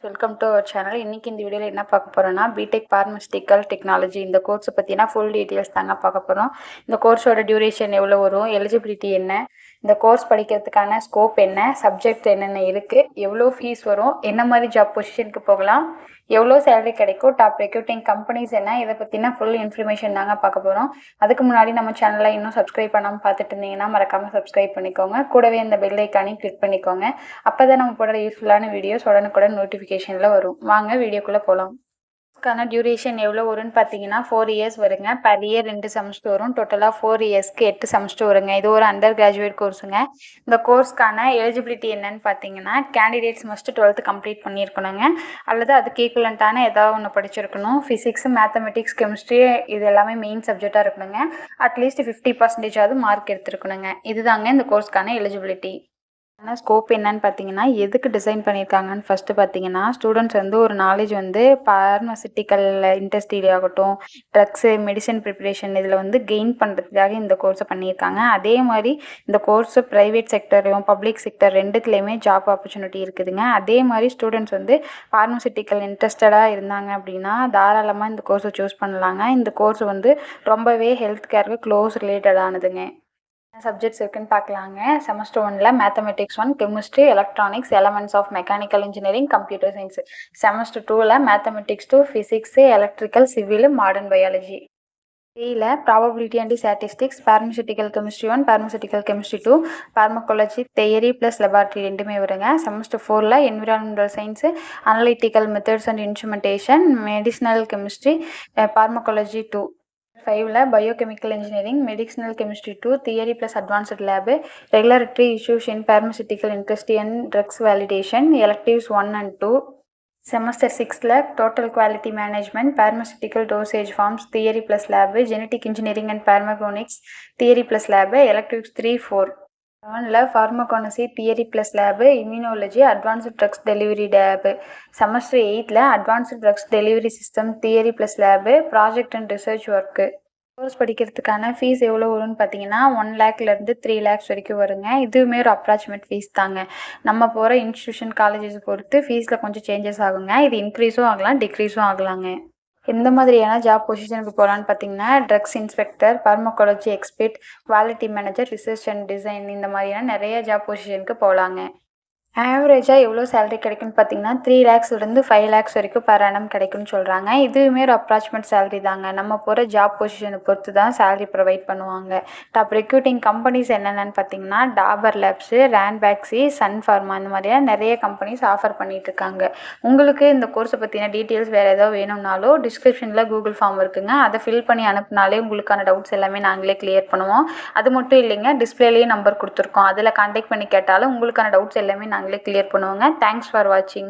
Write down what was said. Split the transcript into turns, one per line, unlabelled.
Welcome to our channel. இன்றைக்கி இந்த வீடியோவில் என்ன பார்க்க போகிறோன்னா, பிடெக் பார்மஸ்டிக்கல் டெக்னாலஜி இந்த கோர்ஸை பற்றினா ஃபுல் டீட்டெயில்ஸ் தாங்க பார்க்க போகிறோம். இந்த கோர்ஸோட டியூரேஷன் எவ்வளோ வரும், எலிஜிபிலிட்டி என்ன, இந்த கோர்ஸ் படிக்கிறதுக்கான ஸ்கோப் என்ன, சப்ஜெக்ட் என்னென்ன இருக்குது, எவ்வளோ ஃபீஸ் வரும், என்ன மாதிரி ஜாப் பொசிஷனுக்கு போகலாம், எவ்வளோ சேலரி கிடைக்கும், டாப் ரெக்ரூட்டிங் கம்பெனிஸ் என்ன, இதை பற்றினா ஃபுல் இன்ஃபர்மேஷன் தாங்க பார்க்க போகிறோம். அதுக்கு முன்னாடி நம்ம சேனலை இன்னும் சப்ஸ்கிரைப் பண்ணாமல் பார்த்துட்டு இருந்தீங்கன்னா மறக்காமல் சப்ஸ்கிரைப் பண்ணிக்கோங்க. கூடவே இந்த பெல் ஐக்கானையும் கிளிக் பண்ணிக்கோங்க. அப்போ தான் நம்ம போடுற யூஸ்ஃபுல்லான வீடியோஸ் உடனுக்குடன் நோட்டிஃபிகேஷனில் வரும். வாங்க வீடியோக்குள்ளே போகலாம். இதுக்கான டியூரேஷன் எவ்வளோ வரும்னு பார்த்தீங்கன்னா 4 இயர்ஸ் வருங்க. பர் இயர் 2 செமஸ்டர் வரும். டோட்டலாக 4 இயர்ஸ்க்கு 8 செமஸ்டர் வருங்க. இது ஒரு அண்டர் கிராஜுவேட் கோர்ஸுங்க. இந்த கோர்ஸ்க்கான எலிஜிபிலிட்டி என்னன்னு பார்த்தீங்கன்னா, கேண்டிடேட்ஸ் மஸ்ட் 12th கம்ப்ளீட் பண்ணியிருக்கணுங்க, அல்லது அதுக்கு ஈக்குவலண்ட்டான ஏதாவது ஒன்று படிச்சிருக்கணும். ஃபிசிக்ஸ், மேத்தமெட்டிக்ஸ், கெமிஸ்ட்ரி இது எல்லாமே மெயின் சப்ஜெக்டாக இருக்கணுங்க. அட்லீஸ்ட் 50% மார்க் எடுத்துருக்கணுங்க. இதுதாங்க இந்த கோர்ஸ்க்கான எலிஜிபிலிட்டி. ஆனால் ஸ்கோப் என்னன்னு பார்த்தீங்கன்னா, எதுக்கு டிசைன் பண்ணியிருக்காங்கன்னு ஃபஸ்ட்டு பார்த்தீங்கன்னா, ஸ்டூடெண்ட்ஸ் வந்து ஒரு நாலேஜ் வந்து பார்மசிட்டிக்கல் இண்டஸ்ட்ரி ஆகட்டும், ட்ரக்ஸு, மெடிசன் ப்ரிப்பரேஷன் இதில் வந்து கெயின் பண்ணுறதுக்காக இந்த கோர்ஸை பண்ணியிருக்காங்க. அதே மாதிரி இந்த கோர்ஸு ப்ரைவேட் செக்டர்லையும் பப்ளிக் செக்டர் ரெண்டுத்துலேயுமே ஜாப் ஆப்பர்ச்சுனிட்டி இருக்குதுங்க. அதே மாதிரி ஸ்டூடெண்ட்ஸ் வந்து பார்மசிட்டிக்கல் இன்ட்ரெஸ்டடாக இருந்தாங்க அப்படின்னா தாராளமாக இந்த கோர்ஸை சூஸ் பண்ணலாங்க. இந்த கோர்ஸ் வந்து ரொம்பவே ஹெல்த் கேருக்கு க்ளோஸ் ரிலேட்டடானதுங்க. சப்ஜெக்ட்ஸ் இருக்குன்னு பார்க்கலாங்க. செமஸ்டர் 1ல் mathematics 1, chemistry, electronics, elements of mechanical engineering, computer science. Semester 2ல் mathematics 2, physics, electrical, civil, modern biology. 3ல் probability and statistics, pharmaceutical chemistry 1, pharmaceutical chemistry 2, pharmacology theory plus laboratory ரெண்டுமே வருங்க. Semester 4ல் environmental science, analytical methods and instrumentation, medicinal chemistry, pharmacology 2. 5ல் biochemical engineering, medicinal chemistry 2, theory plus advanced lab, regulatory issues in pharmaceutical industry and drugs validation, electives 1 and 2. Semester 6ல் total quality management, pharmaceutical dosage forms, theory plus lab, genetic engineering and pharmacogenomics, theory plus lab, electives 3, 4. 7ல் pharmacognosy theory plus lab, immunology, advanced drugs delivery lab. Semester 8ல் advanced drugs delivery system, theory plus lab, project and research work. Course படிக்கிறதுக்கான fees எவ்வளோ வரும்னு பார்த்தீங்கன்னா 1 lakhலேருந்து 3 lakhs வரைக்கும் வருங்க. இதுவுமே ஒரு அப்ராக்சிமேட் ஃபீஸ் தாங்க. நம்ம போகிற இன்ஸ்டியூஷன் காலேஜஸ் பொறுத்து ஃபீஸில் கொஞ்சம் சேஞ்சஸ் ஆகுங்க. இது இன்க்ரீஸும் ஆகலாம், டிக்ரீஸும் ஆகலாங்க. எந்த மாதிரியான ஜாப் பொசிஷனுக்கு போகலான்னு பார்த்தீங்கன்னா, drugs inspector, pharmacology expert, quality manager, research and design இந்த மாதிரியான நிறைய ஜாப் பொசிஷனுக்கு போகலாங்க. ஆவரேஜாக எவ்வளோ சேலரி கிடைக்குன்னு பார்த்தீங்கன்னா 3 lakhsலேருந்து 5 lakhs வரைக்கும் per annum கிடைக்குன்னு சொல்கிறாங்க. இதுவுமே ஒரு அப்ராக்சிமேட் சேலரி தாங்க. நம்ம போகிற ஜாப் பொசிஷனை பொறுத்து தான் சேலரி ப்ரொவைட் பண்ணுவாங்க. டாப் ரெக்ரூட்டிங் கம்பெனிஸ் என்னென்னு பார்த்தீங்கன்னா, டாபர் லேப்ஸு, ரேன்பேக்ஸி, சன் ஃபார்மா இந்த மாதிரியான நிறைய கம்பெனிஸ் ஆஃபர் பண்ணிகிட்ருக்காங்க. உங்களுக்கு இந்த கோர்ஸை பற்றின டீட்டெயில்ஸ் வேறு ஏதாவது வேணும்னாலும் டிஸ்கிரிப்ஷனில் கூகுள் ஃபார்ம் இருக்குங்க. அதை ஃபில் பண்ணி அனுப்புனாலே உங்களுக்கான டவுட்ஸ் எல்லாமே நாங்களே கிளியர் பண்ணுவோம். அது மட்டும் இல்லைங்க, டிஸ்பிளேலேயே நம்பர் கொடுத்துருக்கோம். அதில் கான்டாக்ட் பண்ணி கேட்டாலும் உங்களுக்கான டவுட்ஸ் எல்லாமே நாங்களே கிளியர் பண்ணுவோங்க. தேங்க்ஸ் ஃபார் வாட்சிங்.